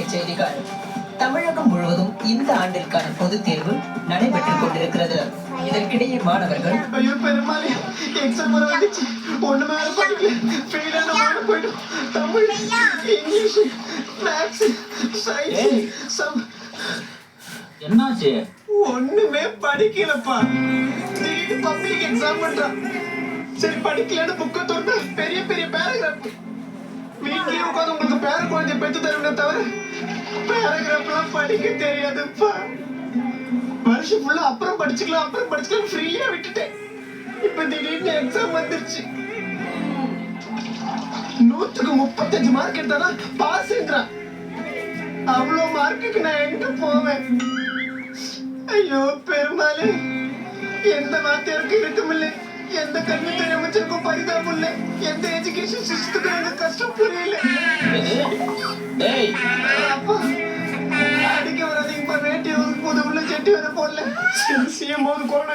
தலைப்புச் செய்திகள். தமிழகம் முழுவதும் இந்த ஆண்டிற்கான பொதுத் தேர்வு நடைபெற்றுக் கொண்டிருக்கிறது. இதற்கிடையே மாணவர்கள் என்னாச்சு? ஒண்ணுமே படிக்கலப்பா. பப்ளிக் எக்ஸாம் பண்றான். சரி படிக்கலன்னு புக்க தோண்டா பெரிய பெரிய பேராகிராஃப். வீட்லயே உட்காந்து உங்களுக்கு பேர குழந்தைய பெற்று தருவனே தவிர பேராகிராஃப்லாம் படிக்க தெரியாதுப்பா. வருஷம் ஃபுல்லா அப்புறம் படிச்சுக்கலாம் ஃப்ரீயா விட்டுட்டேன். இப்ப திடீர்னு எக்ஸாம் வந்துருச்சு. 100க்கு 35 மார்க் எடுத்தாதான் பாஸ்ங்கிறான். அவ்வளோ மார்க்குக்கு நான் எங்க போவேன்? ஐயோ பெருமாளே, எந்த வாத்தியாருக்கும் இருக்குமில்லை, எந்த கல்வித்துறை அமைச்சருக்கும் பரிதாபம் இல்லை, எந்த எஜுகேஷன் சிஸ்டத்துக்கும் எனக்கு கஷ்டம் புரியல. அப்பா அடிக்க வராதீங்கப்பா. வேட்டி போது உள்ள செட்டி வர போடல. சிஎம் போது கொரோனா